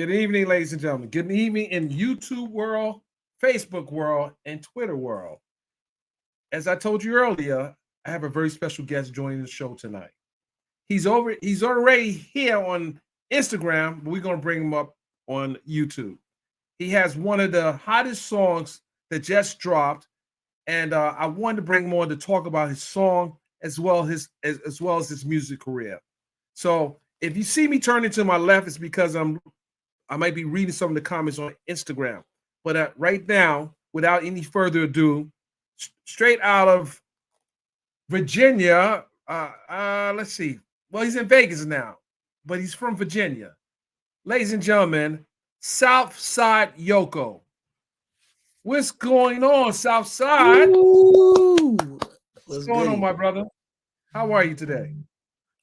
Good evening, ladies and gentlemen. Good evening in YouTube world, Facebook world, and Twitter world. As I told you earlier, I have a very special guest joining the show tonight. He's already here on Instagram, but we're gonna bring him up on YouTube. He has one of the hottest songs that just dropped, and I wanted to bring him on to talk about his song as well as his music career. So if you see me turning to my left, it's because I might be reading some of the comments on Instagram. But right now, without any further ado, straight out of Virginia, let's see. Well, he's in Vegas now, but he's from Virginia. Ladies and gentlemen, Side Yoko. What's going on, Southside? Ooh, What's what's going on, good? my brother? How are you today?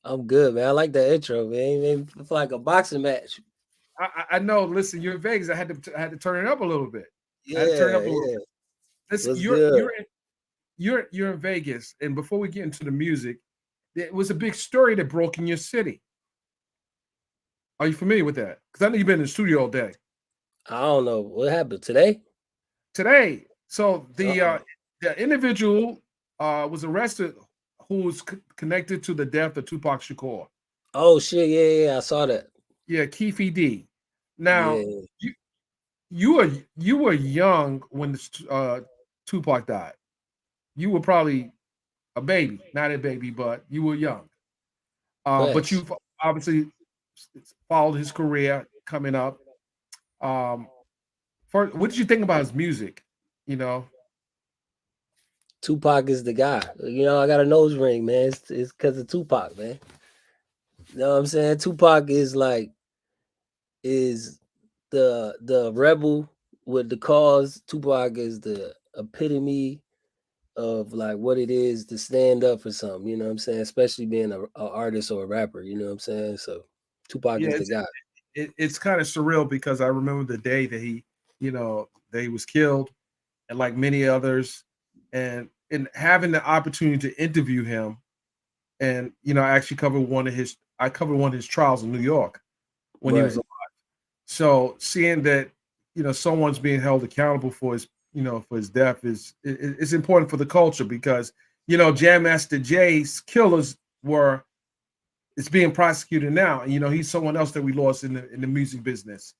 I'm good, man. I like that intro, man. It feel like a boxing match. I know. Listen, you're in Vegas. I had to turn it up a little bit. I had to turn it Yeah, up a little yeah. bit. Listen, What's you're good? you're in, you're in Vegas, and before we get into the music, there was a big story that broke in your city. Are you familiar with that? Because I know you've been in the studio all day I don't know what happened today. today. So the Uh-oh. the individual was arrested who was connected to the death of Tupac Shakur. Oh shit, yeah, I saw that. Yeah, Keefe D. Now Yeah. you you were young when Tupac died. You were probably a baby, not a baby, but you were young. But Facts. you've obviously followed his career coming up. Um, what did you think about his music? You know, Tupac is the guy. I got a nose ring, man. It's because of Tupac, man. You know what I'm saying? Tupac is the rebel with the cause. Tupac is the epitome of like what it is to stand up for something, you know what I'm saying? Especially being a artist or a rapper, you know what I'm saying? So Tupac yeah, is the guy. it's kind of surreal because I remember the day that that he was killed, and like many others, and having the opportunity to interview him, and I actually covered one of his trials in New York when he was Right. alive. So seeing that someone's being held accountable for his death is important for the culture because Jam Master Jay's killers were it's being prosecuted now, and he's someone else that we lost in the music business.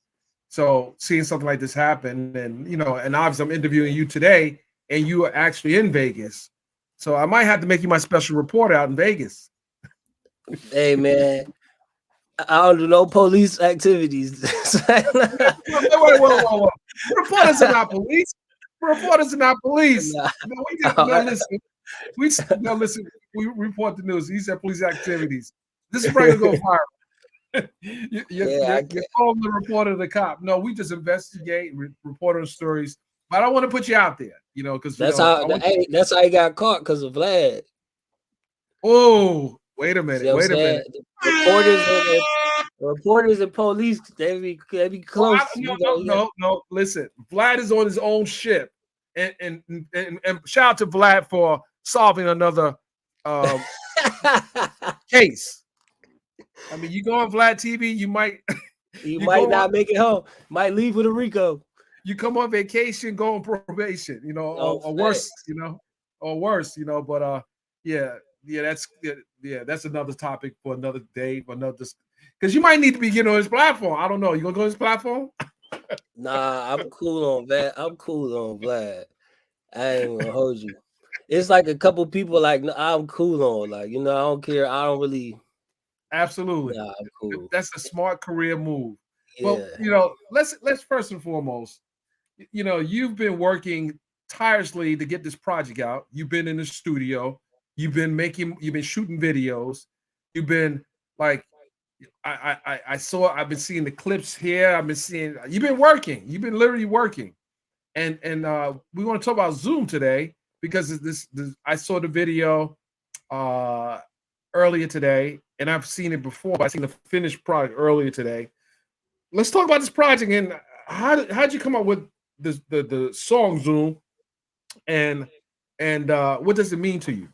So seeing something like this happen, and obviously I'm interviewing you today, and you are actually in Vegas, so I might have to make you my special reporter out in Vegas. Hey man, I don't do no police activities. Wait. Reporters are not police. Reporters are not police. Nah, No, we did. No, listen. We no listen. We report the news. He said police activities. This is probably gonna go viral. yeah, I You're can't. calling the reporter the cop. No, we just investigate, report on stories. But I don't want to put you out there, because I want. Hey, that's how he got caught because of Vlad. Oh, wait a See minute. what I'm Wait a saying? minute. The reporters and police, they be Oh, close. no, no, You no, no. Listen, Vlad is on his own ship, and shout out to Vlad for solving another um, got case. I mean, you go on Vlad TV, you might you you might go on not make it home. Might leave with a Rico. you come on vacation, go on probation, Oh, or worse, facts. or worse, but yeah, that's another topic for another day, for another because you might need to be getting on his platform. I don't know. You gonna go on his platform? Nah, I'm cool on that. I'm cool on Vlad. I ain't gonna hold you. It's like a couple people like I'm cool on. Like, I don't care. I don't really. Absolutely. Nah, I'm cool. That's a smart career move. But Yeah. let's first and foremost, you've been working tirelessly to get this project out. You've been in the studio. You've been shooting videos. You've been like, I've been seeing the clips here. I've been seeing you've been working. You've been literally working. And we want to talk about Zoom today because this I saw the video uh earlier today, and I've seen it before, but I've seen the finished product earlier today. Let's talk about this project and how'd you come up with the song Zoom, and what does it mean to you?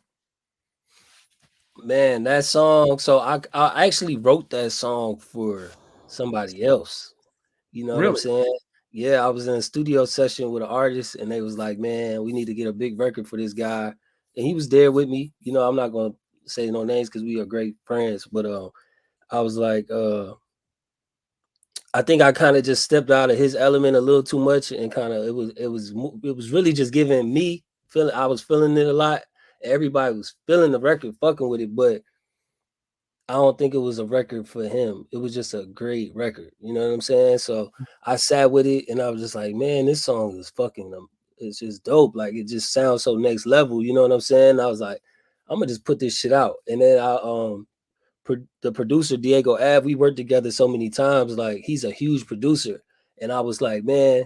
Man, that song. So I actually wrote that song for somebody else. You know what I'm Really? saying? Yeah, I was in a studio session with an artist, and they was like, "Man, we need to get a big record for this guy," and he was there with me. You know, I'm not gonna say no names because we are great friends, but I was like, I think I kind of just stepped out of his element a little too much, and kind of it was really just giving me feeling. I was feeling it a lot. Everybody was feeling the record, fucking with it, but I don't think it was a record for him. It was just a great record. You know what I'm saying? So I sat with it, and I was just like, man, this song is fucking it's just dope. Like it just sounds so next level. You know what I'm saying? I was like, I'm gonna just put this shit out, and then the producer Diego Ave, we worked together so many times. Like he's a huge producer, and I was like, man,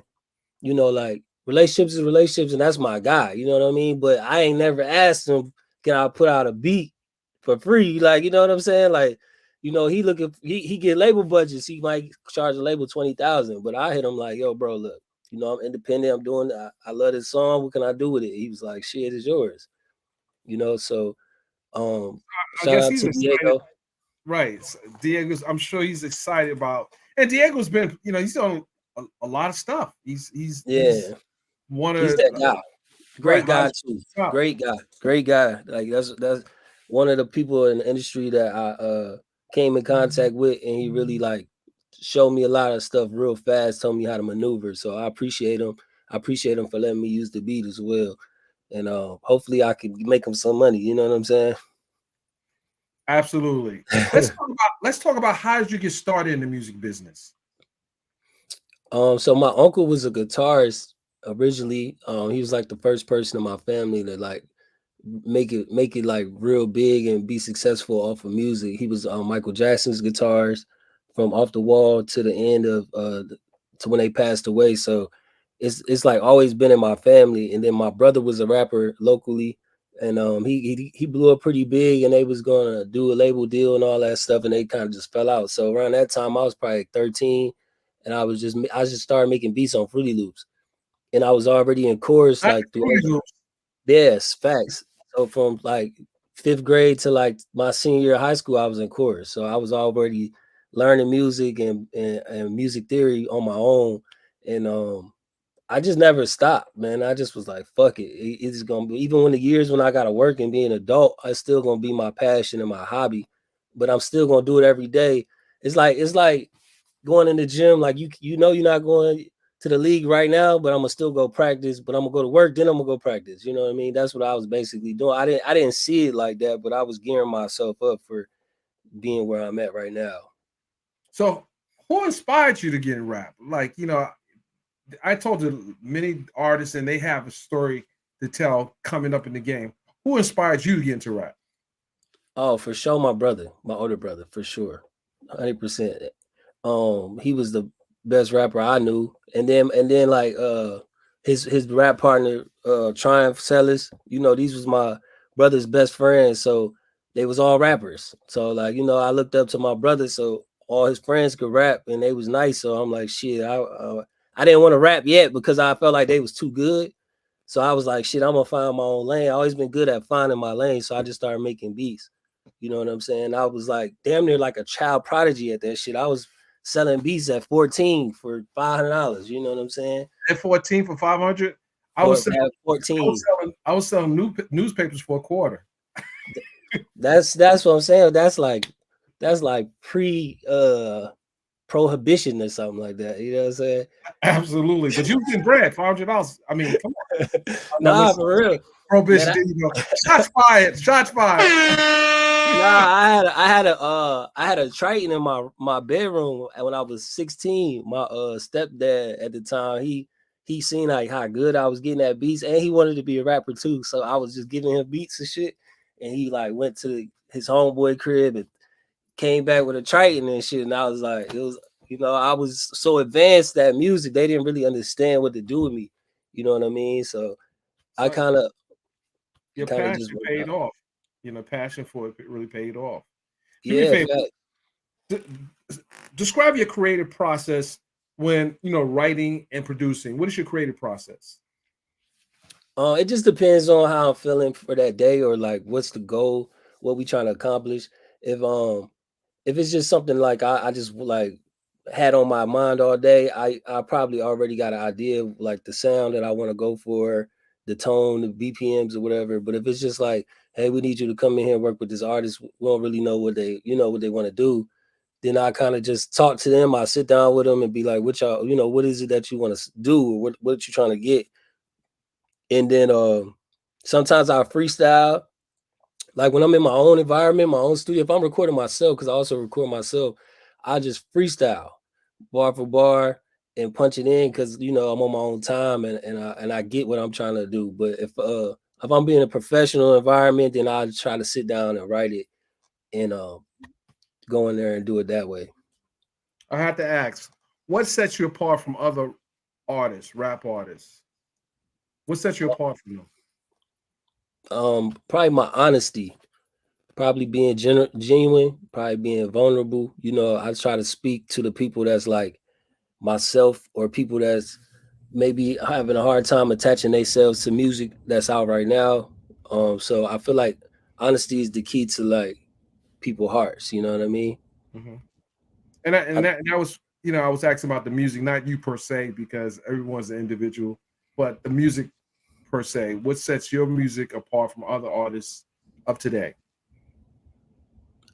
you know, like relationships is relationships, and that's my guy. You know what I mean? But I ain't never asked him, can I put out a beat for free? Like, you know what I'm saying? Like, you know, he get label budgets. He might charge a label 20,000, but I hit him like, yo, bro, look, you know, I'm independent. I'm doing. I love this song. What can I do with it? He was like, shit, it's yours. You know, so I shout guess out he's to excited. Diego. Right. Diego's, I'm sure he's excited about, and Diego's been, he's done a lot of stuff. He's Yeah, one he's of, that guy. right, Great guy highest too. top. Great guy. Great guy. Like that's one of the people in the industry that I came in contact with, and he really like showed me a lot of stuff real fast, told me how to maneuver. So I appreciate him. I appreciate him for letting me use the beat as well. And hopefully I can make him some money. You know what I'm saying? Absolutely. Let's talk about how did you get started in the music business? So my uncle was a guitarist originally. He was like the first person in my family to like make it like real big and be successful off of music. He was Michael Jackson's guitars from Off the Wall to the end of to when they passed away. So it's like always been in my family. And then my brother was a rapper locally, and he blew up pretty big, and they was gonna do a label deal and all that stuff, and they kind of just fell out. So around that time, I was probably like 13, and I just started making beats on Fruity Loops, and I was already in chorus Not like through. Fruity Loops. Yes, facts. So from like fifth grade to like my senior year of high school, I was in chorus. So I was already learning music and music theory on my own. And I just never stopped, man. I just was like, fuck it. It's gonna be, even when the years when I gotta work and be an adult, it's still gonna be my passion and my hobby. But I'm still gonna do it every day. It's like going in the gym, like you know you're not going to the league right now, but I'm gonna still go practice, but I'm gonna go to work, then I'm gonna go practice. You know what I mean? That's what I was basically doing. I didn't see it like that, but I was gearing myself up for being where I'm at right now. So who inspired you to get in rap? Like, I told you many artists and they have a story to tell coming up in the game. Who inspired you to get into rap? Oh, for sure, my brother, my older brother, for sure, 100%. He was the best rapper I knew, and then like his rap partner Triumph Sellers. You know, these was my brother's best friends, so they was all rappers. So like I looked up to my brother, so all his friends could rap, and they was nice. So I'm like, shit, I didn't want to rap yet because I felt like they was too good. So I was like, shit, I'm gonna find my own lane. I always been good at finding my lane, so I just started making beats. You know what I'm saying? I was like damn near like a child prodigy at that shit. I was selling beats at 14 for $500. You know what I'm saying? At 14 for 500. I For was selling, at 14. I was selling newspapers for a quarter. That's what I'm saying. That's like pre prohibition or something like that. You know what I'm saying? Absolutely. But you was getting bread, $500. I mean, come on. Now Nah, listen, for real. prohibition. Man, There you go. Shots fired. Shots fired. I had a Triton in my bedroom when I was 16. My stepdad at the time, he seen like how good I was getting at beats, and he wanted to be a rapper too. So I was just giving him beats and shit. And he like went to his homeboy crib and came back with a Triton and shit. And I was like, it was, I was so advanced at music, they didn't really understand what to do with me. You know what I mean? So I So kind of your kind of just passion worked paid out. off. Passion for it really paid off. Do me a Yeah, favor. fact. d- Describe your creative process when writing and producing. What is your creative process? It just depends on how I'm feeling for that day, or like what's the goal, what we trying to accomplish. If um if it's just something like I just like had on my mind all day, I probably already got an idea of like the sound that I want to go for, the tone, the BPMs or whatever. But if it's just like, hey, we need you to come in here and work with this artist, we don't really know what they, what they want to do, then I kind of just talk to them. I sit down with them and be like, what y'all, what is it that you want to do? Or what you trying to get? And then sometimes I freestyle. Like when I'm in my own environment, my own studio, if I'm recording myself, because I also record myself, I just freestyle bar for bar and punch it in because I'm on my own time and I get what I'm trying to do. But if I'm being a professional environment, then I try to sit down and write it and go in there and do it that way. I have to ask, what sets you apart from other artists, rap artists? What sets you apart from them? Probably my honesty, probably being genuine, probably being vulnerable. I try to speak to the people that's like myself or people that's maybe having a hard time attaching themselves to music that's out right now. So I feel like honesty is the key to like people hearts. You know what I mean? Mm-hmm. And that was, I was asking about the music, not you per se, because everyone's an individual, but the music per se. What sets your music apart from other artists of today?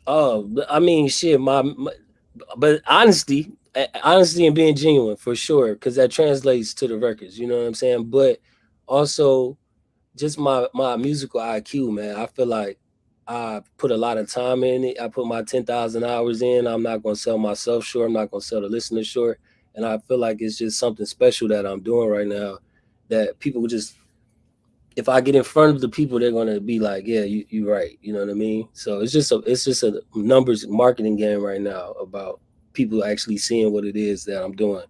Oh, I mean, shit. But honesty and being genuine for sure, because that translates to the records. You know what I'm saying? But also just my musical IQ, man. I feel like I put a lot of time in it. I put my 10,000 hours in. I'm not gonna sell myself short. I'm not gonna sell the listener short. And I feel like it's just something special that I'm doing right now. That people just, if I get in front of the people, they're gonna be like, "Yeah, you right." You know what I mean? So it's just a numbers marketing game right now about people actually seeing what it is that I'm doing.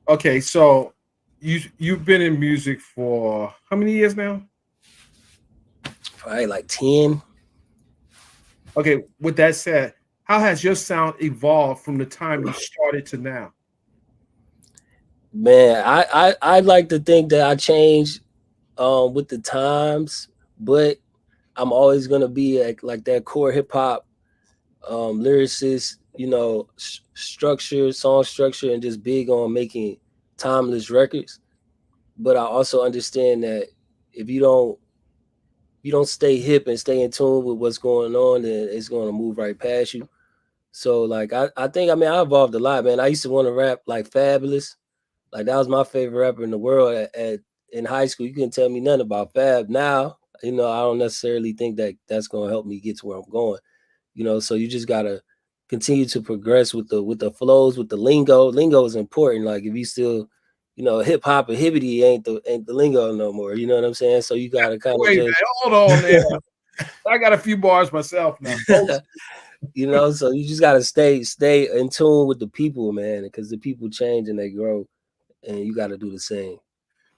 Okay, so you've been in music for how many years now? Probably like 10. Okay, with that said, how has your sound evolved from the time you started to now? Man, I like to think that I changed with the times, but I'm always gonna be like that core hip hop lyricist, structure, song structure, and just big on making timeless records. But I also understand that if you don't stay hip and stay in tune with what's going on, then it's gonna move right past you. So like I think I mean I evolved a lot, man. I used to want to rap like Fabulous. Like that was my favorite rapper in the world in high school. You couldn't tell me nothing about Fab. Now, I don't necessarily think that that's gonna help me get to where I'm going. So you just gotta continue to progress with the flows, with the lingo. Lingo is important. Like if you still, hip hop and hibbity ain't the lingo no more. You know what I'm saying? So you gotta kind of Wait, man, just hold on there. I got a few bars myself now. so you just gotta stay in tune with the people, man, because the people change and they grow, and you gotta do the same.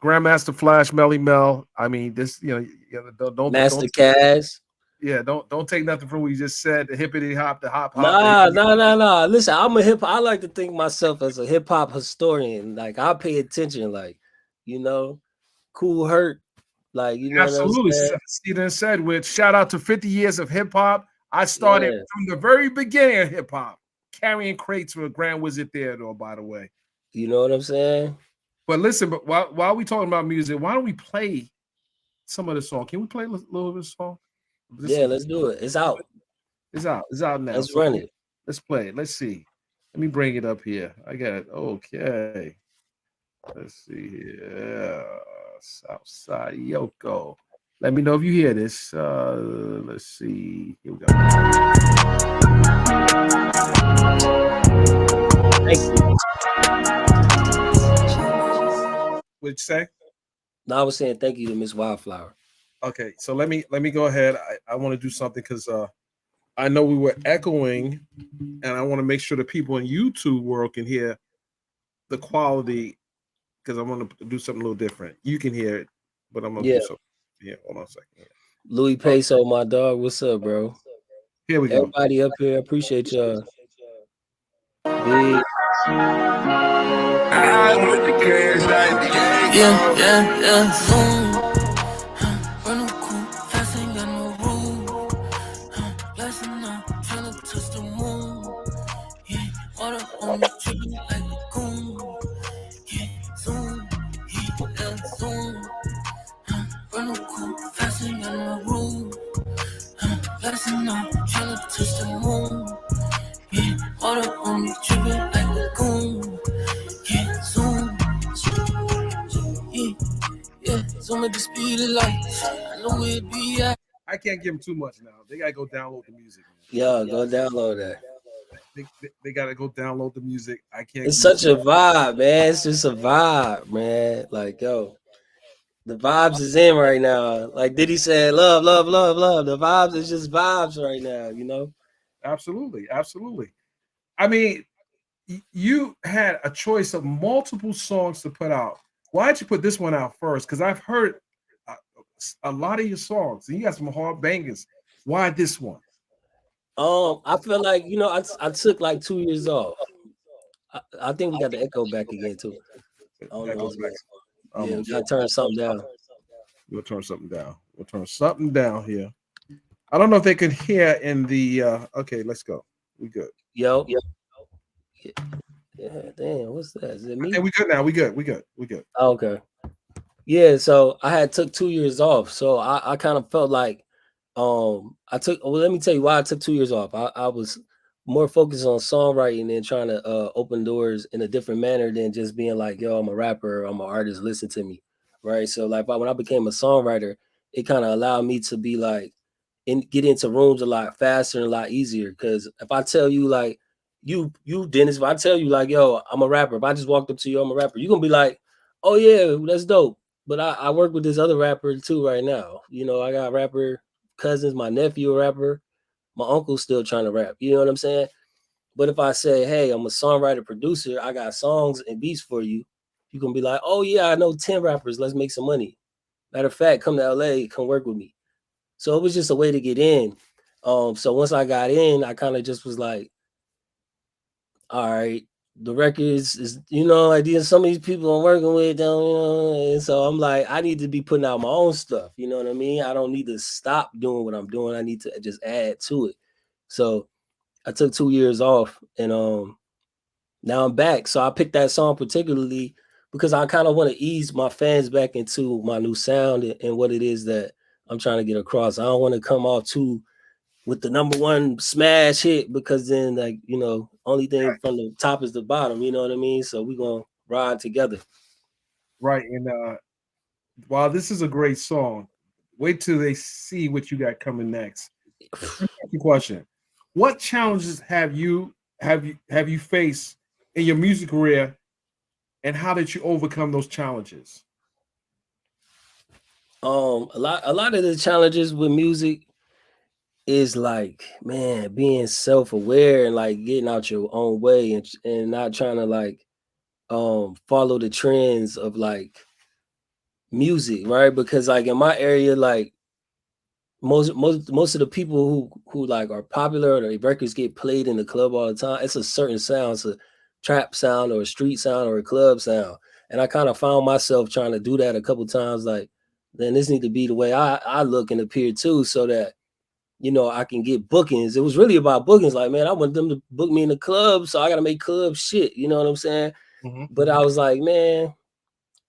Grandmaster Flash, Melly Mel. I mean, this, Master Cash. yeah, don't take nothing from what you just said. The hippity hop, the hop hop. The Nah, hippity. nah, nah, nah. Listen, I like to think myself as a hip hop historian. Like I pay attention, like, you know, Cool Hurt, like, you know what I'm Absolutely. saying? Steven said, with shout out to 50 years of hip hop. I started Yeah. from the very beginning of hip hop, carrying crates for Grand Wizard Theodore, by the way. You know what I'm saying? But listen, but while we talking about music, why don't we play some of the song? Can we play a little bit of the song? Yeah, let's do it. It's out. It's out. It's out now. Let's So run it. let's play it. Let's see. Let me bring it up here. I got it. Okay. Let's see here. Side Yoko. Let me know if you hear this. Let's see. Here we go. Thank you. What'd you say? No, I was saying thank you to Miss Wildflower. Okay, so let me go ahead. I want to do something because I know we were echoing, and I want to make sure the people in YouTube world can hear the quality because I want to do something a little different. You can hear it, but I'm gonna Yeah. do something. Yeah, hold on a second. Here. Louis Peso, my dog. What's up, bro? Here we go. Everybody up here, appreciate y'all. Big. Yeah. Zoom. Run cool, fast ain't got no rule. Listen up, tryna touch the moon. Yeah, water on me, Zoom at the speed of light. I know it be at. I can't give them too much now. They gotta go download the music, man. Yo, go download that. They gotta go download the music. I can't It's give you such too a vibe, man. It's just a vibe, man. Like, yo, the vibes is in right now. Like Diddy said, love, love, love, love. The vibes is just vibes right now, you know? Absolutely, absolutely. I mean, you had a choice of multiple songs to put out. Why did you put this one out first? Because I've heard a, a lot of your songs, and you got some hard bangers. Why this one? I feel like, you know, I took like 2 years off. I think we got the echo back again too. I don't know That goes what's back going on. Yeah, we almost. gotta turn something down. We'll turn something down. We'll turn something down here. I don't know if they can hear in the. Okay, let's go. We good. Yo, yeah, damn, what's that? Is it I me? think we good now. We good. We good. We good. Oh, okay. Yeah, so I had took 2 years off. So I kind of felt like I took well, let me tell you why I took 2 years off. I was more focused on songwriting and trying to open doors in a different manner than just being like, yo, I'm a rapper, I'm an artist, listen to me. Right. So like when I became a songwriter, it kind of allowed me to be like get into rooms a lot faster and a lot easier. Cause if I tell you like you Dennis, if I tell you like, yo, I'm a rapper, if I just walked up to you, I'm a rapper, you're gonna be like, oh yeah, that's dope. But I work with this other rapper too right now. You know, I got rapper cousins, my nephew a rapper, my uncle's still trying to rap. You know what I'm saying? But if I say, hey, I'm a songwriter, producer, I got songs and beats for you, you can be like, oh yeah, I know 10 rappers, let's make some money. Matter of fact, come to LA, come work with me. So it was just a way to get in. So once I got in, I kind of just was like, all right, the records is, you know, like these some of these people I'm working with, don't, you know, and so I'm like, I need to be putting out my own stuff. You know what I mean? I don't need to stop doing what I'm doing. I need to just add to it. So I took 2 years off, and now I'm back. So I picked that song particularly because I kind of want to ease my fans back into my new sound and what it is that I'm trying to get across. I don't want to come off too with the number one smash hit because then like, you know, only thing from the top is the bottom, you know what I mean? So we're gonna ride together. Right. And while this is a great song, wait till they see what you got coming next. Question: what challenges have you faced in your music career, and how did you overcome those challenges? A lot of the challenges with music is like, man, being self-aware and like getting out your own way and not trying to like follow the trends of like music, right? Because like in my area, like most of the people who like are popular or the records get played in the club all the time, it's a certain sound. It's a trap sound or a street sound or a club sound. And I kind of found myself trying to do that a couple times, like, then this need to be the way I look and appear too, so that you know I can get bookings. It was really about bookings. Like, man, I want them to book me in the club, so I gotta make club shit. You know what I'm saying? But I was like, man,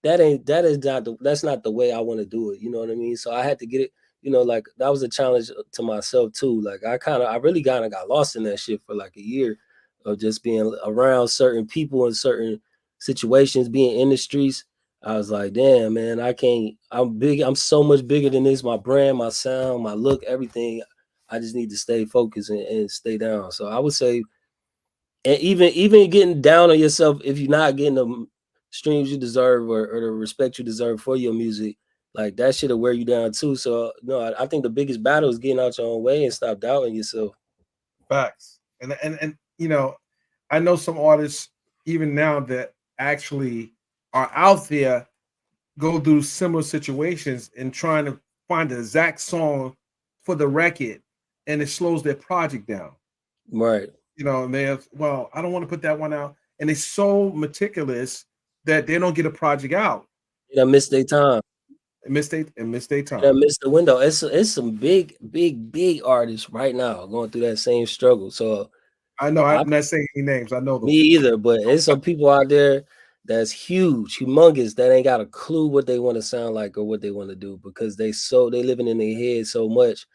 that's not the way I want to do it. You know what I mean? So I had to get it, you know, like that was a challenge to myself too. Like I really kind of got lost in that shit for like a year of just being around certain people in certain situations, being in the streets. I was like, damn, man, I can't, I'm big, I'm so much bigger than this, my brand, my sound, my look, everything. I just need to stay focused and stay down. So I would say, and even getting down on yourself if you're not getting the streams you deserve or the respect you deserve for your music, like that shit'll wear you down too. So no, I think the biggest battle is getting out your own way and stop doubting yourself. Facts. And I know some artists even now that actually are out there go through similar situations and trying to find the exact song for the record, and it slows their project down. Right. And they have, well, I don't want to put that one out, and they're so meticulous that they don't get a project out. You done missed their time. Miss their You time. done missed the window. It's some big artists right now going through that same struggle. So I know I I'm not saying any names. I know them. me either, but it's some people out there that's huge, humongous, that ain't got a clue what they want to sound like or what they want to do because they living in their head so much.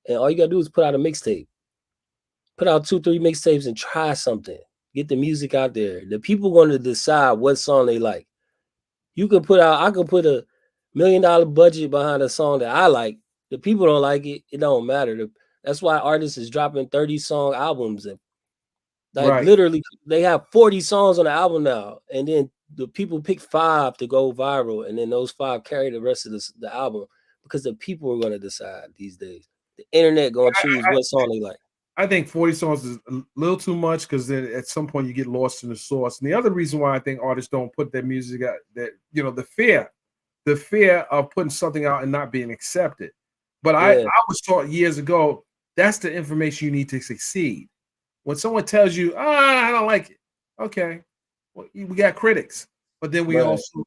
And all you gotta do is put out a mixtape. Put out 2, 3 mixtapes and try something. Get the music out there. The people going to decide what song they like. You can put out, I could put $1 million budget behind a song that I like. The people don't like it. It don't matter. That's why artists is dropping 30-song albums and like Right. literally they have 40 songs on the album now, and then the people pick 5 to go viral, and then those 5 carry the rest of the album because the people are going to decide these days. The internet going to choose what song they like. I think 40 songs is a little too much because then at some point you get lost in the source. And the other reason why I think artists don't put their music out, that the fear of putting something out and not being accepted. But I Yeah, was taught years ago that's the information you need to succeed. When someone tells you, I don't like it, okay, well, we got critics, but then we right, also,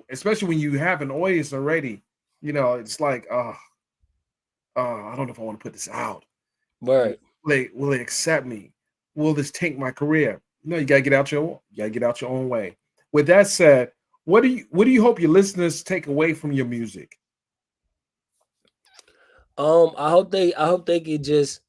especially when you have an audience already, it's like, I don't know if I want to put this out. right. Will they accept me? Will this tank my career? No, you gotta get out your own way. With that said, what do you hope your listeners take away from your music? I hope they could just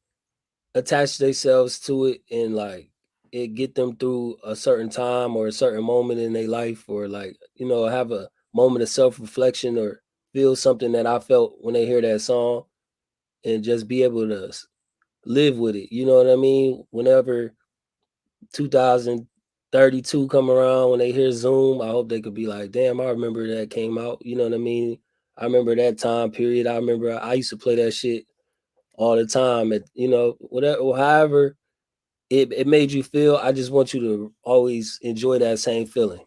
attach themselves to it and like it get them through a certain time or a certain moment in their life, or like have a moment of self-reflection or feel something that I felt when they hear that song, and just be able to live with it. You know what I mean? Whenever 2032 come around, when they hear Zoom, I hope they could be like, damn, I remember that came out. You know what I mean? I remember that time period. I remember I used to play that shit all the time. At whatever, or however it made you feel. I just want you to always enjoy that same feeling.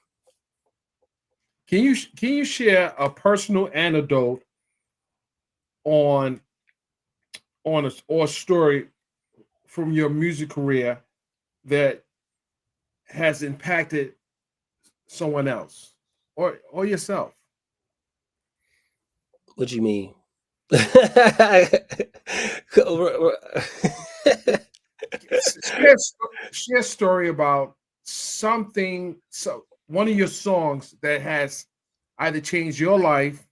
Can you share a personal anecdote on or story from your music career that has impacted someone else or yourself? What you mean? Share a story about something, one of your songs that has either changed your life,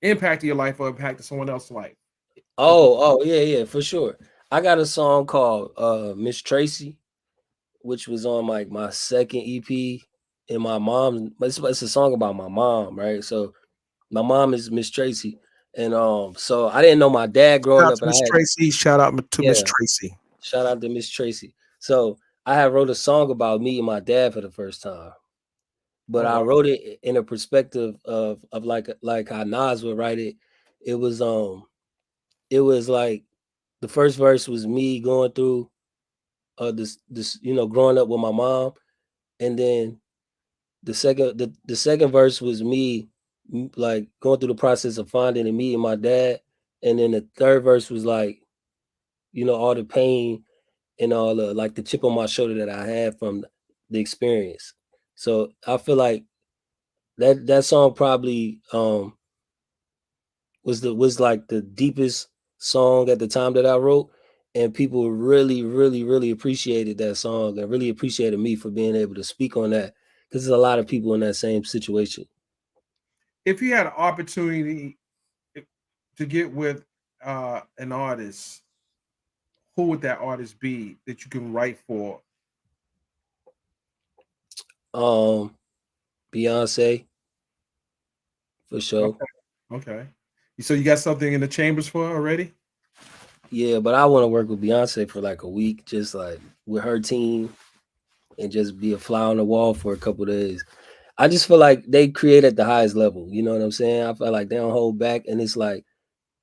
impacted your life, or impacted someone else's life. Oh, yeah, for sure. I got a song called Miss Tracy, which was on like my second EP. And my mom, it's a song about my mom, right? So my mom is Miss Tracy. And so I didn't know my dad Shout growing out up, to and I Miss had, Tracy. Shout out to Miss yeah, Tracy. shout out to Miss Tracy. So I had wrote a song about meeting my dad for the first time. But Oh I wow. wrote it in a perspective of like how Nas would write it. It was it was like the first verse was me going through this growing up with my mom, and then the second verse was me like going through the process of finding and meeting my dad, and then the third verse was like all the pain and all the like the chip on my shoulder that I had from the experience. So I feel like that song probably was like the deepest song at the time that I wrote, and people really, really, really appreciated that song and really appreciated me for being able to speak on that, because there's a lot of people in that same situation. If you had an opportunity to get with an artist, who would that artist be that you can write for? Um, Beyonce for sure. Okay. Okay. So you got something in the chambers for her already? Yeah, but I want to work with Beyonce for like a week, just like with her team, and just be a fly on the wall for a couple days. I just feel like they create at the highest level. You know what I'm saying? I feel like they don't hold back, and it's like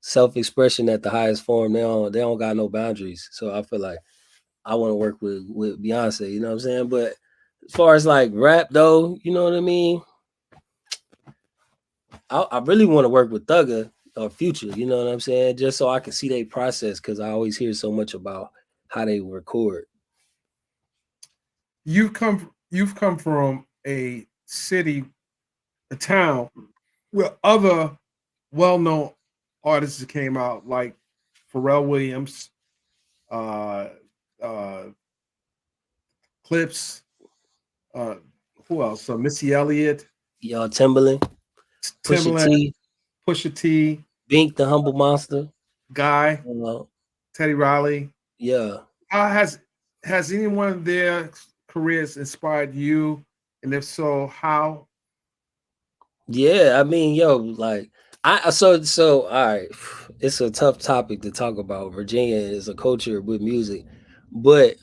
self-expression at the highest form. They don't got no boundaries. So I feel like I want to work with Beyonce. You know what I'm saying? But as far as like rap though, you know what I mean? I really want to work with Thugger or Future. You know what I'm saying? Just so I can see their process, because I always hear so much about how they record. You've come from a city, a town where other well-known artists came out like Pharrell Williams, uh, uh, Clips, uh, who else? Missy Elliott, Y'all Timberland, Pusha Timbaland, T, Pusha T, Bink the Humble Monster. Guy, Uh, Teddy Riley. yeah. How has any one of their careers inspired you? And if so, how? Yeah, I mean, yo, like so all right. It's a tough topic to talk about. Virginia is a culture with music. But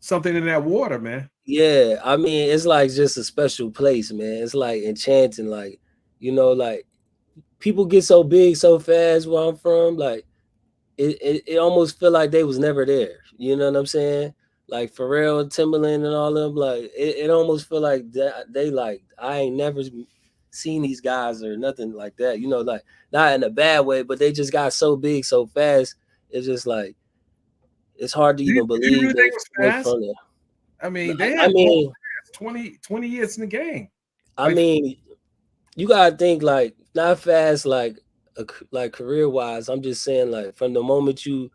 Something in that water, man. yeah, I mean, it's like just a special place, man. It's like enchanting, like, like people get so big so fast where I'm from, like it almost feel like they was never there. You know what I'm saying? Like Pharrell, Timberland, and all them. Like it almost feel like that they like I ain't never seen these guys or nothing like that. Like not in a bad way, but they just got so big so fast. It's just like it's hard to even Do you believe really they think it was went fast? from there. I mean, they I had grown mean, fast, 20 years in the game. I Like, mean, you gotta think like not fast like like career wise. I'm just saying like from the moment you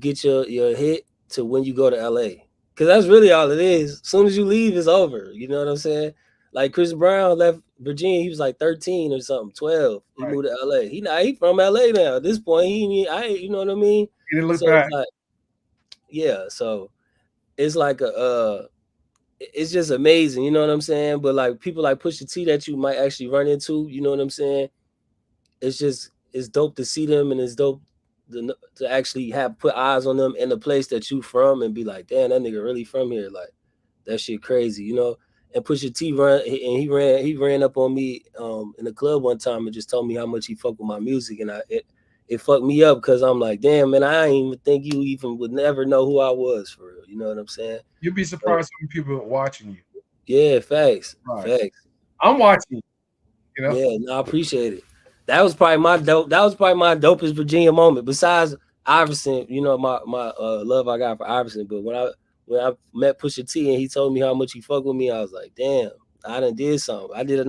get your hit to when you go to LA. Cause that's really all it is. As soon as you leave, it's over. You know what I'm saying? Like Chris Brown left Virginia, he was like 13 or something, 12. He right. moved to LA. He from LA now. At this point, you know what I mean? He didn't look So it's back. like, yeah, so it's like it's just amazing, you know what I'm saying? But like people like Pusha T that you might actually run into, you know what I'm saying? It's dope to see them, and it's dope to actually have put eyes on them in the place that you from and be like, damn, that nigga really from here. Like that shit crazy, you know. And Pusha T he ran up on me in the club one time and just told me how much he fucked with my music, and it fucked me up because I'm like, damn man, I ain't even think you even would never know who I was for real. You know what I'm saying? You'd be So surprised how many people are watching you. yeah, facts, Right. facts. I'm watching you, you know. Yeah, no, I appreciate it. That was probably my dopest Virginia moment. Besides Iverson, my love I got for Iverson. But when I met Pusha T and he told me how much he fucked with me, I was like, damn, I done did something. I did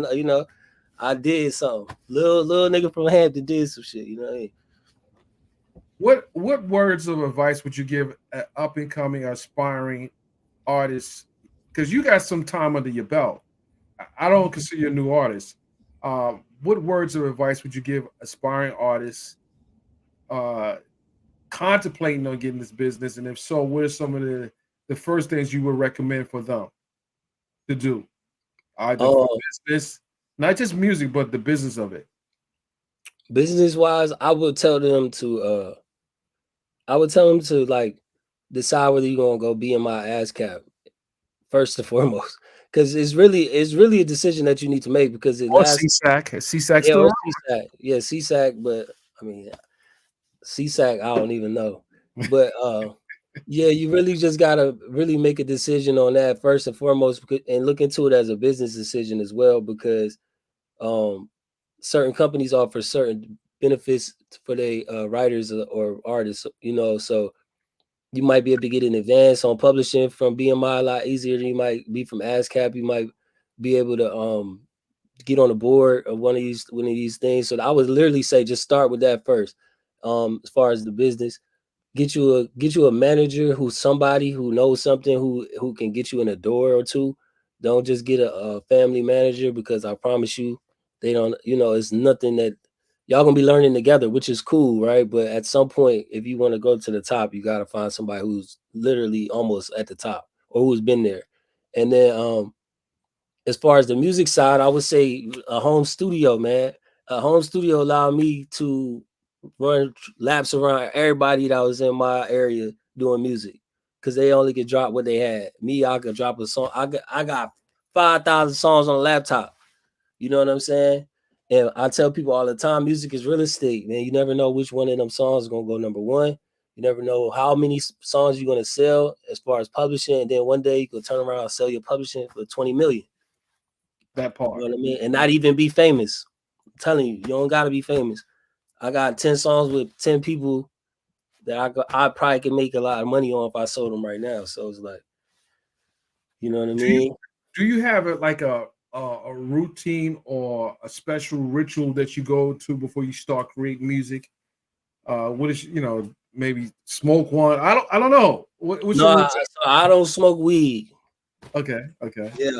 something. Little nigga from Hampton did some shit. You know what I mean? What words of advice would you give an up and coming aspiring artist? Because you got some time under your belt. I don't consider you a new artist. What words of advice would you give aspiring artists uh, contemplating on getting this business? And if so, what are some of the first things you would recommend for them to do, either for Um, business, not just music, but the business of it? business wise, I would tell them to like decide whether you're gonna go be in my ass cap first and foremost, because it's really a decision that you need to make because it Or lasts. CSAC. Is CSAC Yeah, still or around? CSAC. Yeah, CSAC, but I mean CSAC, I don't even know. But yeah, you really just gotta really make a decision on that first and foremost and look into it as a business decision as well because um certain companies offer certain benefits for their writers or artists, so you might be able to get an advance on publishing from BMI a lot easier than you might be from ASCAP. You might be able to get on the board of one of these things. So I would literally say just start with that first. As far as the business, get you a manager who's somebody who knows something who can get you in a door or two. Don't just get a family manager because I promise you they don't. It's nothing that y'all gonna be learning together, which is cool, right? But at some point, if you want to go to the top, you gotta find somebody who's literally almost at the top or who's been there. And then as far as the music side, I would say a home studio, man. A home studio allowed me to run laps around everybody that was in my area doing music because they only could drop what they had. Me, I could drop a song. I got 5,000 songs on a laptop. You know what I'm saying? And I tell people all the time, music is real estate, man. You never know which one of them songs is gonna go number one. You never know how many songs you're gonna sell as far as publishing, and then one day you could turn around and sell your publishing for 20 million. That You part. know what I mean? And not even be famous. I'm telling you, you don't gotta be famous. I got 10 songs with 10 people that I probably could make a lot of money on if I sold them right now. So it's like, you know what I Do you mean? do you have like a routine or a special ritual that you go to before you start creating music? What is maybe smoke one? I don't know. What's No, your I, routine? so I don't smoke weed. Okay, okay, Yeah,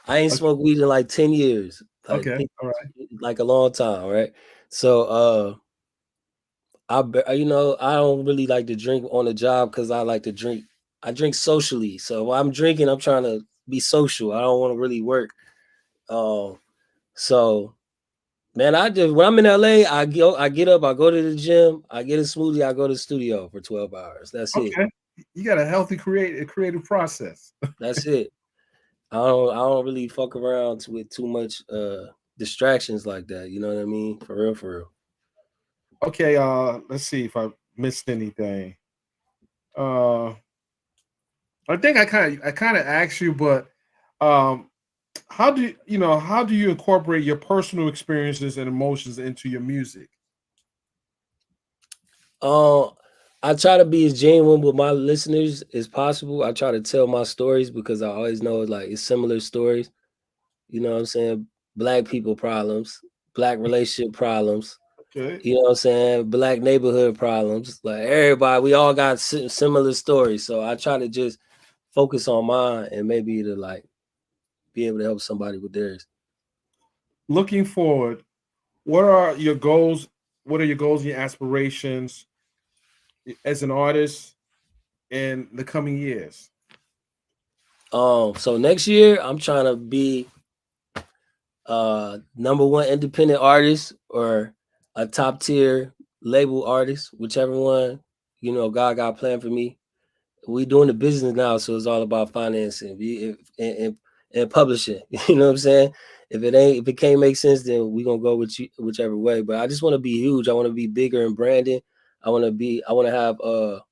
I ain't okay, smoked weed in like 10 years, okay. All right. like a long time, right? So I don't really like to drink on the job because I like to drink. I drink socially. So while I'm drinking, I'm trying to be social. I don't want to really work. Um, So man, I just when I'm in LA, I get up, I go to the gym, I get a smoothie, I go to the studio for 12 hours. That's it. Okay. You got a healthy creative process. That's it. I don't really fuck around with too much distractions like that. You know what I mean? For real, for real. Okay, let's see if I missed anything. Uh I think I kind of asked you, but um how do you incorporate your personal experiences and emotions into your music? Uh, I try to be as genuine with my listeners as possible. I try to tell my stories because I always know like it's similar stories. You know what I'm saying? Black people problems, black relationship problems. Okay. You know what I'm saying? Black neighborhood problems. Like everybody, we all got similar stories. So I try to just focus on mine and maybe to like be able to help somebody with theirs. Looking forward, what are your goals? What are your goals and your aspirations as an artist in the coming years? So next year I'm trying to be number one independent artist or a top tier label artist, whichever one, God got planned for me. We doing the business now, so it's all about financing and publishing. You know what I'm saying? If it can't make sense, then we gonna go with you whichever way. But I just want to be huge. I want to be bigger in branding. I want to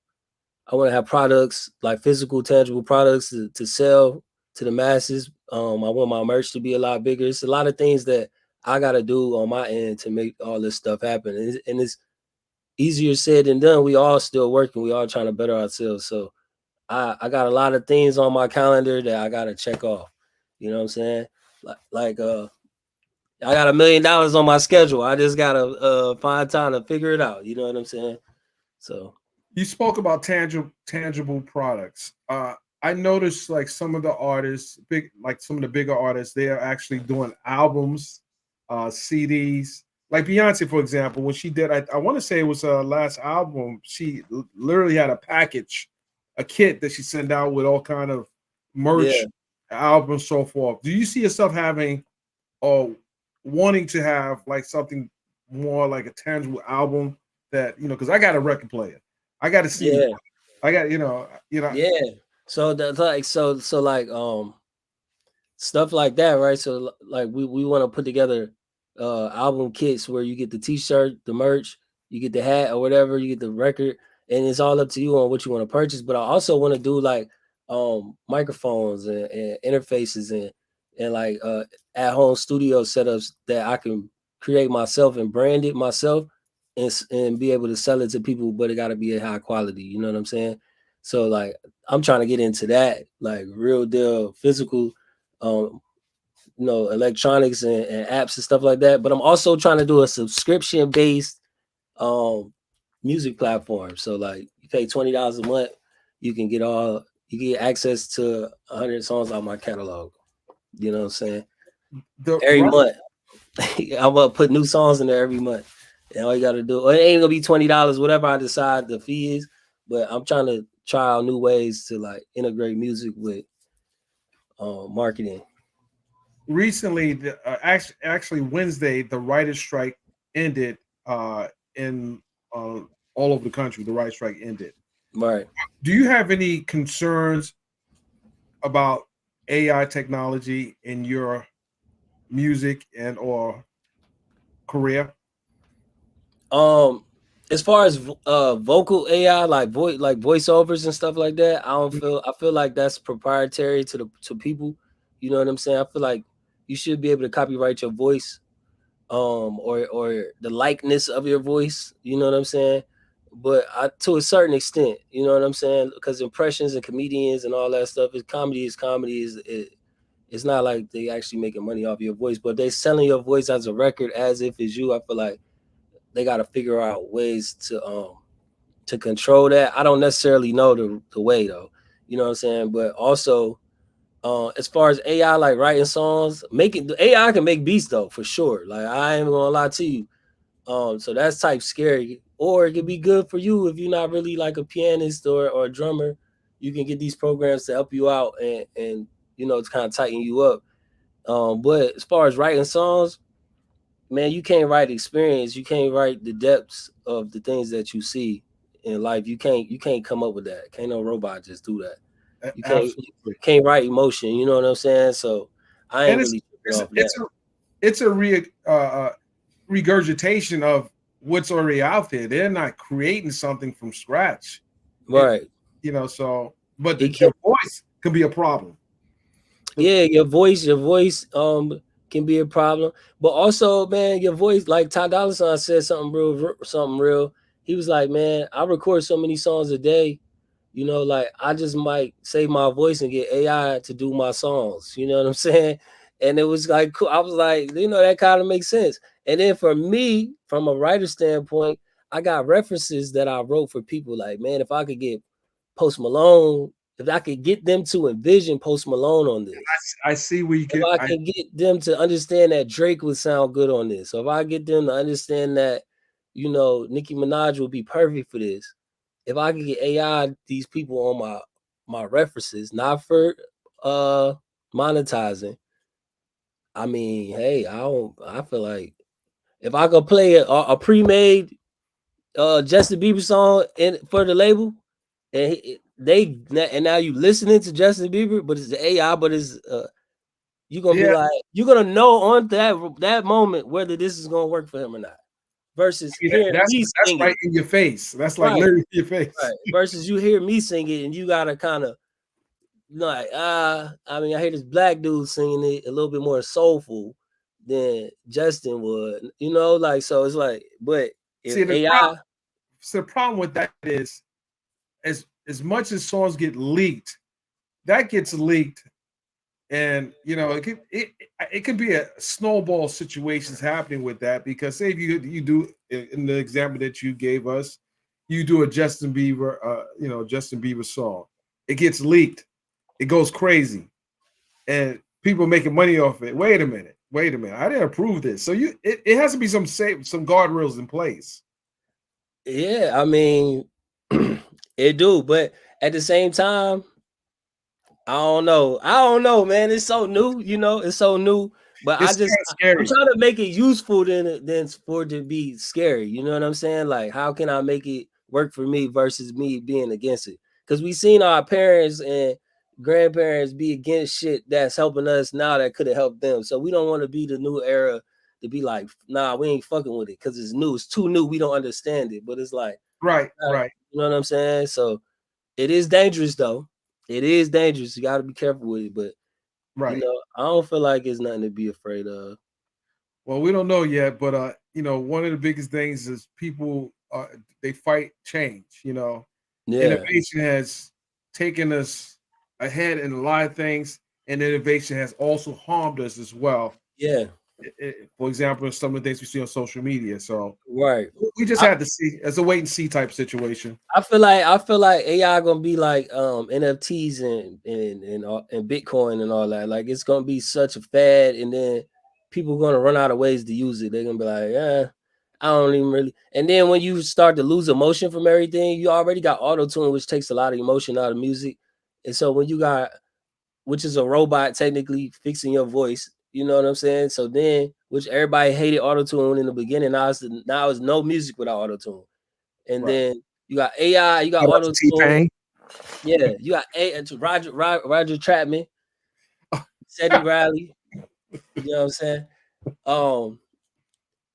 have products like physical, tangible products to sell to the masses. I want my merch to be a lot bigger. It's a lot of things that I got to do on my end to make all this stuff happen, and it's easier said than done. We all still working. We all trying to better ourselves. So I got a lot of things on my calendar that I gotta check off. You know what I'm saying? Like I got $1 million on my schedule. I just gotta find time to figure it out. You know what I'm saying? So You spoke about tangible products. I noticed like some of the artists, big like some of the bigger artists, they are actually doing albums, CDs. Like Beyonce, for example, when she did, I want to say it was her last album. She literally had a package, a kit that she sent out with all kind of yeah, merch, albums, so forth. Do you see yourself having or wanting to have like something more like a tangible album that because I got a record player, I got a CD, yeah, I got you know. yeah. So that's like so like stuff like that, right? So like we want to put together album kits where you get the t-shirt, the merch, you get the hat or whatever, you get the record, and it's all up to you on what you want to purchase. But I also want to do like microphones and interfaces and like at home studio setups that I can create myself and brand it myself and be able to sell it to people, but it got to be a high quality. You know what I'm saying? So like I'm trying to get into that, like real deal physical um, electronics and apps and stuff like that. But I'm also trying to do a subscription based um music platform. So like you pay $20 a month, you can get access to 100 songs out my catalog. You know what I'm saying? The Every right month. I'm gonna put new songs in there every month. And all you gotta do, it ain't gonna be $20, whatever I decide the fee is, but I'm trying to try out new ways to like integrate music with marketing. recently, actually Wednesday, the writer's strike ended in all over the country. The writer's strike ended. Right. Do you have any concerns about AI technology in your music and or career? Um, as far as vocal AI, like voiceovers and stuff like that, I feel like that's proprietary to people. You know what I'm saying? I feel like you should be able to copyright your voice, or the likeness of your voice. You know what I'm saying? But to a certain extent, you know what I'm saying? Because impressions and comedians and all that stuff is comedy. It's not like they actually making money off your voice, but they selling your voice as a record as if it's you. I feel like they got to figure out ways to control that. I don't necessarily know the way though. You know what I'm saying? But also, as far as AI like writing songs, making the AI can make beats though for sure. Like I ain't gonna lie to you. So that's type scary. Or it could be good for you if you're not really like a pianist or a drummer. You can get these programs to help you out and it's kind of tighten you up. But as far as writing songs, man, you can't write experience. You can't write the depths of the things that you see in life. You can't come up with that. Can't no robot just do that. You Absolutely. can't write emotion. You know what I'm saying? So I And ain't it's really tripping it's off that. it's a it's a regurgitation of what's already out there. They're not creating something from scratch. It, Right. so but It can their voice can be a problem. Yeah, your voice can be a problem. But also, man, your voice, like Ty Dolla $ign said something real. He was like, man, I record so many songs a day, like I just might save my voice and get AI to do my songs. You know what I'm saying? And it was like cool. I was like, that kind of makes sense. And then for me, from a writer standpoint, I got references that I wrote for people. Like, man, if I could get Post Malone, if I could get them to envision Post Malone on this, I see where you if get. I can get them to understand that Drake would sound good on this, so if I get them to understand that, Nicki Minaj would be perfect for this, if I could get AI these people on my references, not for monetizing. I mean, hey, I feel like if I could play a pre-made Justin Bieber song for the label, and now you listening to Justin Bieber, but it's the AI, but it's you're gonna be Yeah, like, you're gonna know on that moment whether this is gonna work for him or not. Versus hearing that's me that's sing it. right in your face. That's like Right, literally in your face. right. Versus you hear me sing it and you gotta kind of like, I mean, I hear this black dude singing it a little bit more soulful than Justin would, like, so it's like, but if See, AI, the problem with that is, as much as songs get leaked, that gets leaked, and it could be a snowball situations happening with that, because say if you do in the example that you gave us, you do a Justin Bieber song, it gets leaked, it goes crazy, and people making money off it. Wait a minute, I didn't approve this. So it has to be some guardrails in place. yeah, I mean, it do, but at the same time, I don't know. I don't know, man. It's so new, it's so new. But It's kind of I'm scary. trying to make it useful than for it to be scary. You know what I'm saying? Like, how can I make it work for me versus me being against it? Because we seen our parents and grandparents be against shit that's helping us now that could have helped them. So we don't want to be the new era to be like, nah, we ain't fucking with it because it's new. It's too new. We don't understand it. But it's like, Right, right, you know what I'm saying? So it is dangerous though. It is dangerous. You got to be careful with it. But right. I don't feel like it's nothing to be afraid of. Well, we don't know yet, but one of the biggest things is people they fight change. Yeah, Innovation has taken us ahead in a lot of things, and innovation has also harmed us as well. yeah, For example, some of the things we see on social media. So right. we just I, had to see, as a wait and see type situation. I feel like AI gonna be like NFTs and Bitcoin and all that. Like it's gonna be such a fad, and then people gonna run out of ways to use it. They're gonna be like, yeah, I don't even really. And then when you start to lose emotion from everything, you already got auto tune, which takes a lot of emotion out of music. And so when you got, which is a robot technically fixing your voice. You know what I'm saying? So then, which everybody hated auto tune in the beginning, now it's no music without auto tune. And Right. then you got AI, you got Shout out auto to T tune. Pain. Yeah, you got Roger Trapman, Teddy Riley. You know what I'm saying? Um,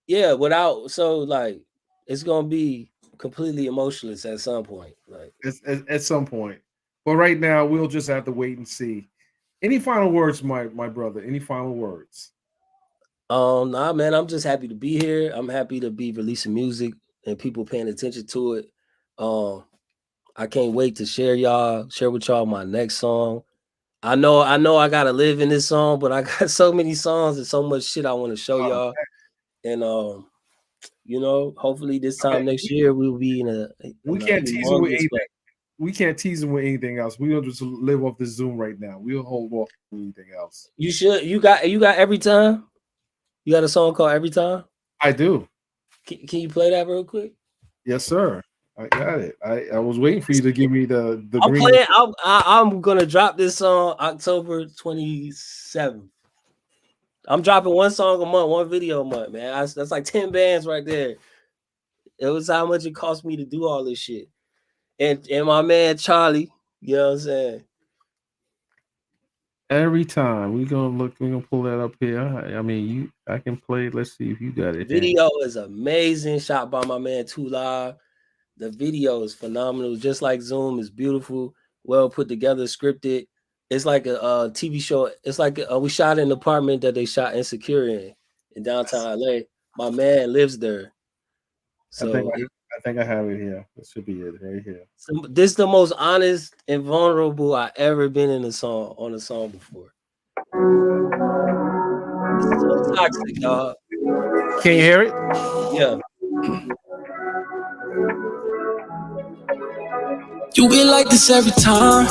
yeah, like it's gonna be completely emotionless at some point. Like, At some point, but right now we'll just have to wait and see. Any final words, my brother? Any final words? nah, man, I'm just happy to be here. I'm happy to be releasing music and people paying attention to it. Um, I can't wait to share with y'all my next song. I know I gotta live in this song, but I got so many songs and so much shit I want to show Oh, y'all. And hopefully this I mean, time next year we'll be in a we in a can't tease them with humongous anything. way. We can't tease them with anything else. We'll just live off the Zoom right now. We'll hold off anything else. You should. You got Every Time. You got a song called Every Time. I do. Can you play that real quick? Yes, sir. I got it. I was waiting for you to give me the I'm green. playing. I'm gonna drop this song October 27th. I'm dropping one song a month, one video a month, man. That's like 10 bands right there. It was how much it cost me to do all this shit. And my man Charlie, you know what I'm saying? Every time we're gonna pull that up here. I mean, I can play. Let's see if you got it. Video is amazing, shot by my man Too Live. The video is phenomenal, just like Zoom. Is beautiful, well put together, scripted. It's like a TV show. It's like we shot in an apartment that they shot Insecure in downtown LA. My man lives there, so I think I have it here. This should be it right here. this is the most honest and vulnerable I ever been in a song before. It's so toxic, dog. Can you hear it? Yeah. You be like this every time,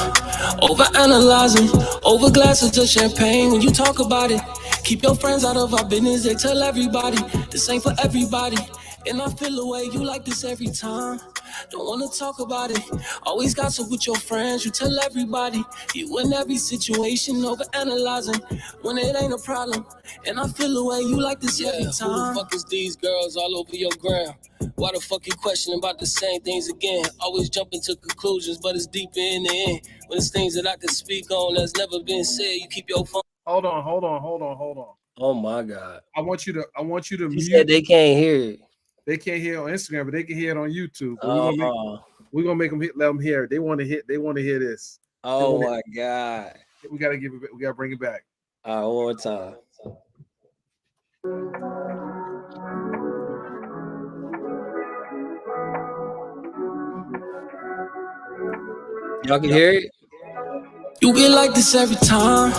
over analyzing, over glasses of champagne. When you talk about it, keep your friends out of our business. They tell everybody this ain't for everybody, and I feel the way you like this every time. Don't wanna talk about it. Always gossip with your friends. You tell everybody you in every situation, over analyzing when it ain't a problem. And I feel the way you like this every time. Who the fuck is these girls all over your ground? Why the fuck you questioning about the same things again? Always jumping to conclusions, but it's deeper in the end. When it's things that I can speak on that's never been said, you keep your phone. Hold on. Oh my God. I want you to He mute. said they can't hear it. They can't hear it on Instagram, but they can hear it on YouTube. We're gonna make them let them hear it. They want to hear this. Oh my God. We gotta give it. We gotta bring it back. All right, one more time. Y'all can hear it? You get like this every time,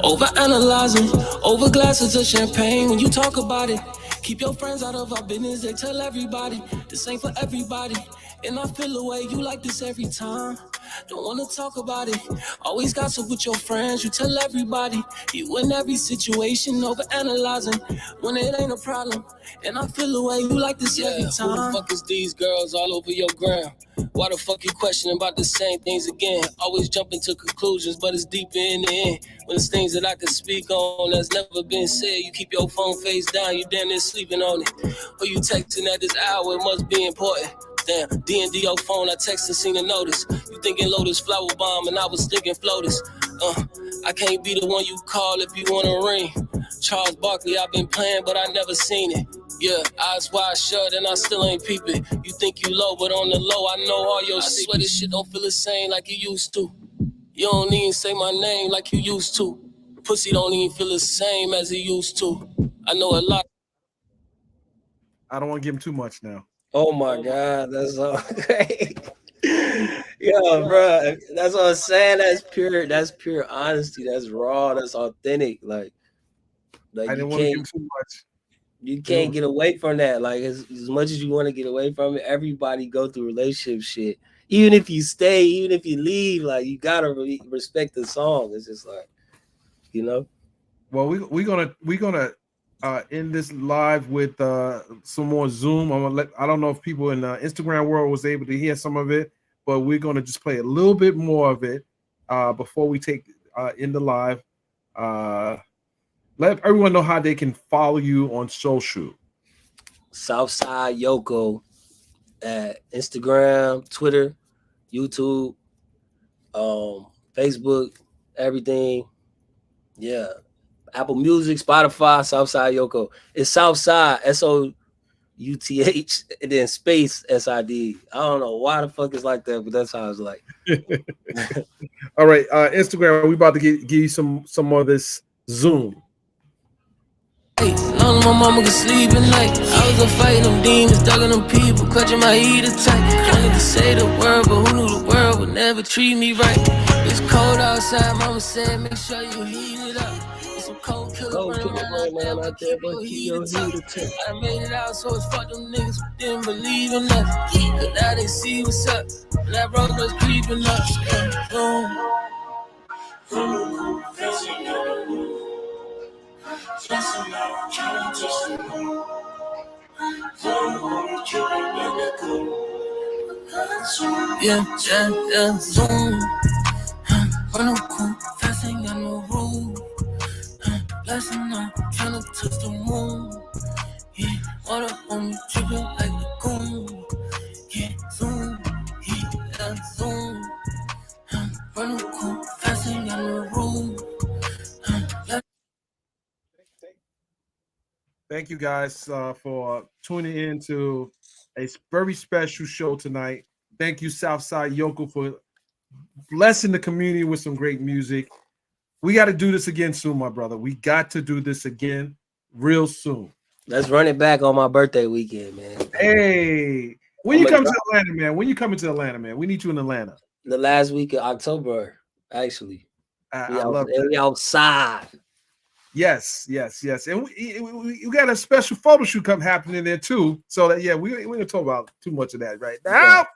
over analyzing, over glasses of champagne. When you talk about it, keep your friends out of our business. They tell everybody this ain't for everybody, and I feel the way you like this every time. Don't wanna talk about it. Always gossip with your friends. You tell everybody you in every situation, over analyzing when it ain't a problem. And I feel the way you like this every time. Who the fuck is these girls all over your ground? Why the fuck you questioning about the same things again? Always jumping to conclusions, but it's deeper in the end. When it's things that I can speak on that's never been said, you keep your phone face down, you damn near sleeping on it. Or you texting at this hour, it must be important. Damn, D&D your phone, I texted, seen a notice. You thinking Lotus flower bomb, and I was thinking Flotus. I can't be the one you call if you want a ring. Charles Barkley, I've been playing, but I never seen it. Yeah, eyes wide shut, and I still ain't peeping. You think you low, but on the low, I know all your shit. I swear this shit don't feel the same like you used to. You don't even say my name like you used to. Pussy don't even feel the same as it used to. I know a lot. I don't want to give him too much now. Oh my God, that's so great. Yeah, bro, that's what I'm saying. That's pure honesty. That's raw. That's authentic. Like I didn't want to give him too much. You can't get away from that. Like as much as you want to get away from it, everybody go through relationship shit. Even if you stay, even if you leave, like you gotta respect the song. It's just like, you know. Well, we're gonna end this live with some more Zoom. I don't know if people in the Instagram world was able to hear some of it, but we're gonna just play a little bit more of it before we take in the live. Let everyone know how they can follow you on social. Side Yoko at Instagram, Twitter, YouTube, Facebook, everything. Yeah. Apple Music, Spotify, Southside Yoko. It's Southside, SOUTH, and then space SID. I don't know why the fuck it's like that, but that's how it's like. All right, Instagram, we about to give you some more of this Zoom. Long as my mama could sleep at night. I was a fighting them demons, ducking them people, clutching my heat tight. Wanted to say the word, but who knew the world would never treat me right? It's cold outside, mama said, make sure you heat it up. It's some cold killer running around out there, but keep your heat tight. I made it out, so it's fuck them niggas who didn't believe in us. But now they see what's up, and that road was creeping up. Yeah, zoom. Run cool, fast ain't got no rule. Blessing up, touch the moon. Yeah, water on me dripping like lagoon. Yeah, zoom, yeah, zoom. Running cool, fast in the room. Thank you guys for tuning in to a very special show tonight. Thank you, Southside Yoko, for blessing the community with some great music. We got to do this again soon, my brother. We got to do this again real soon. Let's run it back on my birthday weekend, man. Hey, when you come to Atlanta, man. When you coming to Atlanta, man? We need you in Atlanta. The last week of October, actually. I love that. We outside. Yes. And we got a special photo shoot happening there too. So that we ain't gonna talk about too much of that right now. Okay.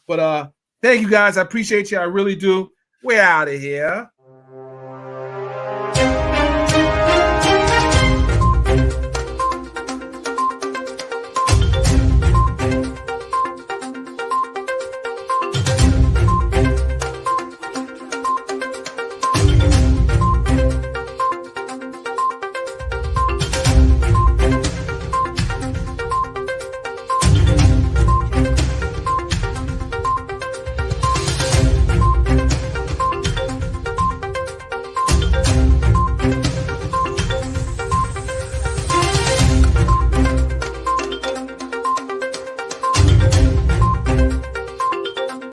But thank you guys. I appreciate you. I really do. We're out of here.